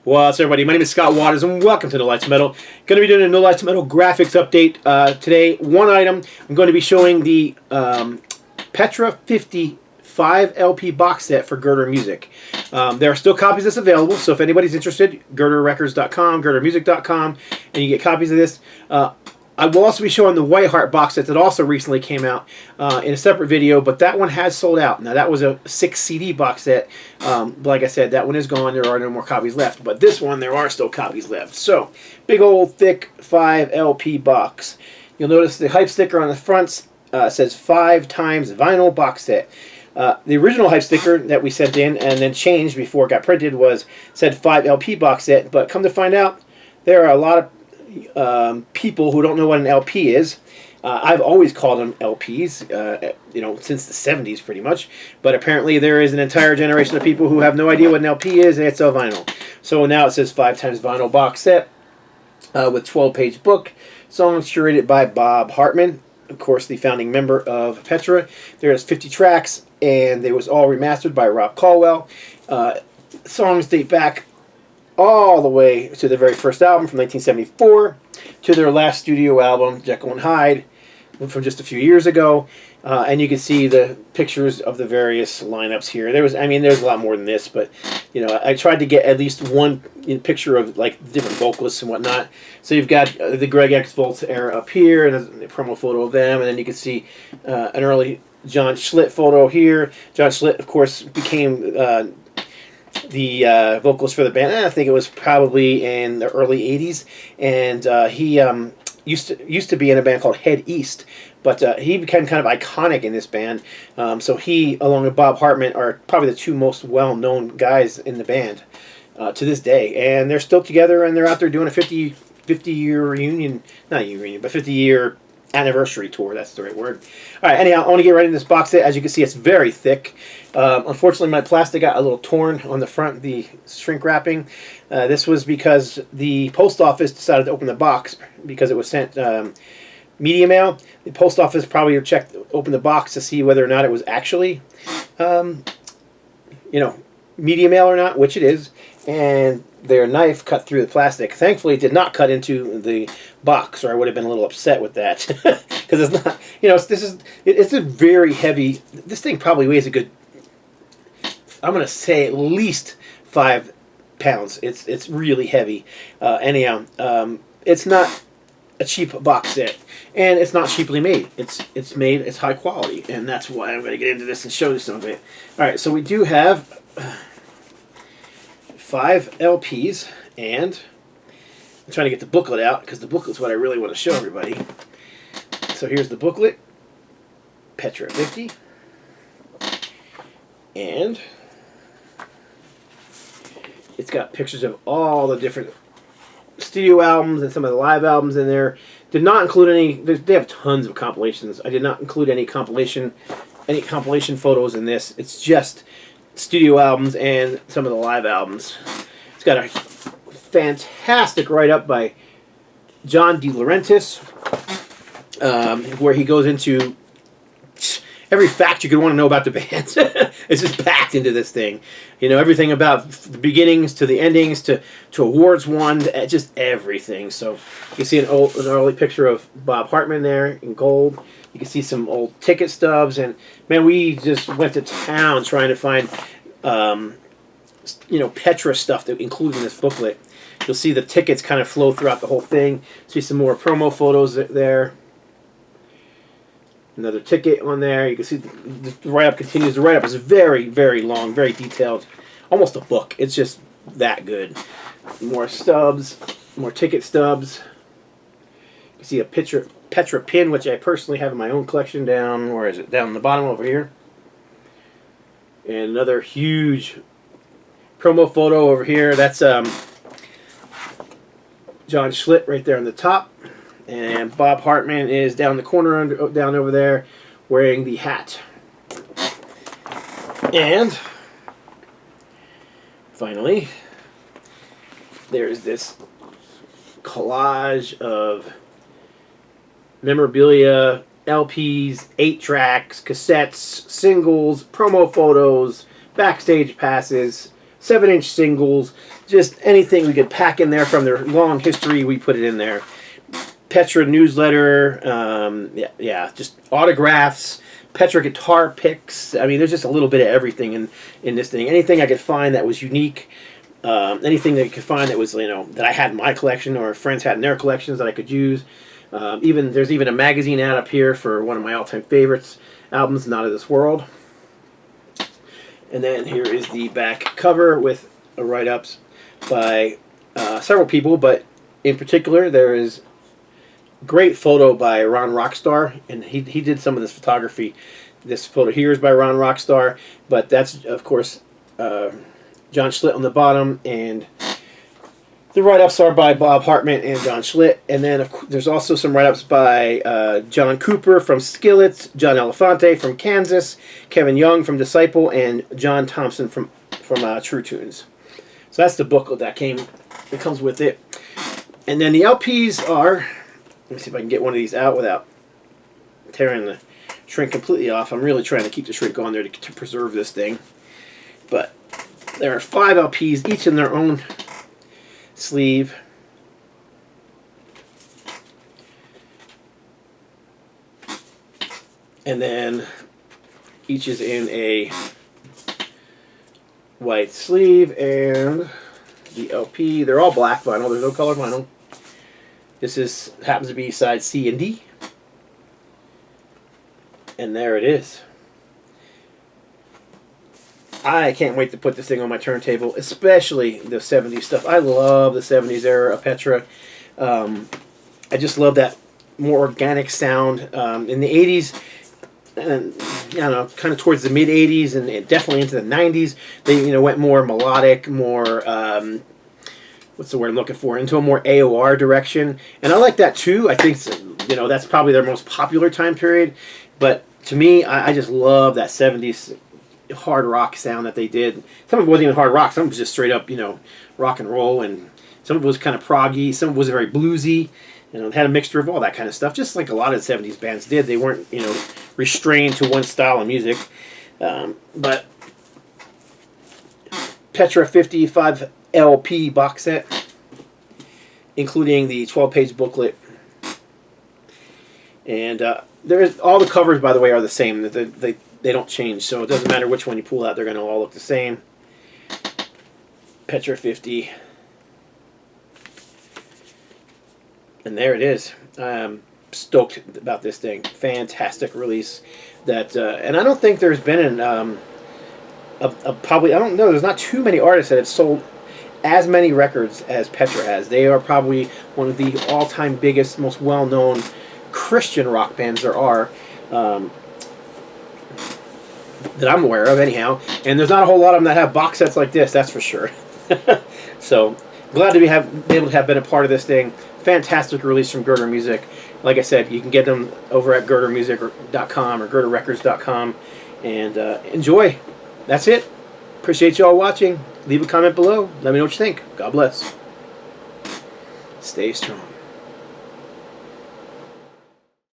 What's up, everybody? My name is Scott Waters, and welcome to NoLifeTilMetal. Going to be doing a NoLifeTilMetal graphics update today. One item, I'm going to be showing the Petra 55 LP box set for Girder Music. There are still copies of this available, so if anybody's interested, girderrecords.com, girdermusic.com, and you get copies of this. I will also be showing the White Heart box set that also recently came out in a separate video, but that one has sold out. Now, that was a 6 CD box set. Like I said, that one is gone. There are no more copies left. But this one, there are still copies left. So, big old thick 5 LP box. You'll notice the hype sticker on the front says 5 times vinyl box set. The original hype sticker that we sent in and then changed before it got printed said 5 LP box set. But come to find out, there are a lot of people who don't know what an LP is. I've always called them LPs, since the 70s pretty much. But apparently there is an entire generation of people who have no idea what an LP is, and it's a vinyl. So now it says 5 times vinyl box set with 12-page book. Songs curated by Bob Hartman, of course the founding member of Petra. There's 50 tracks, and they was all remastered by Rob Caldwell. Songs date back all the way to their very first album from 1974 to their last studio album, Jekyll and Hyde, from just a few years ago. And you can see the pictures of the various lineups here. There's a lot more than this, but I tried to get at least one picture of like different vocalists and whatnot. So you've got the Greg X Volts era up here, and a promo photo of them, and then you can see an early John Schlitt photo here. John Schlitt, of course, became the vocalist for the band. I think it was probably in the early 80s, and he used to be in a band called Head East, but he became kind of iconic in this band. So he, along with Bob Hartman, are probably the two most well-known guys in the band to this day, and they're still together, and they're out there doing a 50-year reunion, not a reunion, but 50-year anniversary tour. That's the right word. All right, anyhow, I want to get right into this box set. As you can see, it's very thick. Unfortunately, my plastic got a little torn on the front, the shrink wrapping. This was because the post office decided to open the box because it was sent media mail. The post office probably opened the box to see whether or not it was actually, media mail or not, which it is. And their knife cut through the plastic. Thankfully, it did not cut into the box, or I would have been a little upset with that. Because it's not, it's a very heavy. This thing probably weighs a good, I'm going to say at least 5 pounds. It's really heavy. Anyhow, it's not a cheap box set, and it's not cheaply made. It's high quality, and that's why I'm going to get into this and show you some of it. All right, so we do have 5 LPs, and I'm trying to get the booklet out because the booklet's what I really want to show everybody. So here's the booklet, Petra 50, and it's got pictures of all the different studio albums and some of the live albums in there. Did not include any. They have tons of compilations. I did not include any compilation photos in this. It's just studio albums and some of the live albums. It's got a fantastic write-up by John De Laurentiis, where he goes into every fact you could want to know about the band. It's just packed into this thing. Everything about the beginnings to the endings to awards won, just everything. So you can see an early picture of Bob Hartman there in gold. You can see some old ticket stubs, and man, we just went to town trying to find, Petra stuff that included in this booklet. You'll see the tickets kind of flow throughout the whole thing. See some more promo photos there. Another ticket on there. You can see the write-up continues. The write-up is very, very long, very detailed, almost a book. It's just that good. More stubs, more ticket stubs. You can see a Petra pin, which I personally have in my own collection down, where is it? Down the bottom over here. And another huge promo photo over here. That's John Schlitt right there on the top. And Bob Hartman is down the corner, down over there, wearing the hat. And finally, there's this collage of memorabilia, LPs, 8 tracks, cassettes, singles, promo photos, backstage passes, 7-inch singles, just anything we could pack in there from their long history, we put it in there. Petra newsletter, just autographs, Petra guitar picks. I mean, there's just a little bit of everything in this thing. Anything I could find that was unique, anything that I could find that was, that I had in my collection or friends had in their collections that I could use. There's even a magazine ad up here for one of my all-time favorites albums, Not of This World. And then here is the back cover with write-ups by several people, but in particular there is a great photo by Ron Rockstar, and he did some of this photography. This photo here is by Ron Rockstar, but that's, of course, John Schlitt on the bottom, and the write-ups are by Bob Hartman and John Schlitt. And then there's also some write-ups by John Cooper from Skillets, John Elefante from Kansas, Kevin Young from Disciple, and John Thompson from True Tunes. So that's the booklet that comes with it. And then the LPs are, let me see if I can get one of these out without tearing the shrink completely off. I'm really trying to keep the shrink on there to preserve this thing. But there are 5 LPs, each in their own sleeve. And then each is in a white sleeve, and the LP, they're all black vinyl, there's no color vinyl. This happens to be side C and D. And there it is. I can't wait to put this thing on my turntable, especially the 70s stuff. I love the 70s era of Petra. I just love that more organic sound. In the 80s, and I don't know, kind of towards the mid 80s and definitely into the 90s, they went more melodic, more what's the word I'm looking for? Into a more AOR direction, and I like that too. I think that's probably their most popular time period. But to me, I just love that 70s hard rock sound that they did. Some of it wasn't even hard rock. Some of it was just straight up, rock and roll, and some of it was kind of proggy. Some of it was very bluesy. It had a mixture of all that kind of stuff, just like a lot of the 70s bands did. They weren't, restrained to one style of music. But Petra 55 LP box set, including the 12-page booklet. And all the covers, by the way, are the same. They don't change, so it doesn't matter which one you pull out. They're going to all look the same. Petra 50. And there it is. I'm stoked about this thing. Fantastic release. And I don't think there's been probably, I don't know, there's not too many artists that have sold as many records as Petra has. They are probably one of the all-time biggest, most well-known Christian rock bands there are. That I'm aware of, anyhow. And there's not a whole lot of them that have box sets like this, that's for sure. So, glad to be able to have been a part of this thing. Fantastic release from Girder Music. Like I said, you can get them over at girdermusic.com or girderrecords.com. And enjoy. That's it. Appreciate you all watching. Leave a comment below. Let me know what you think. God bless. Stay strong.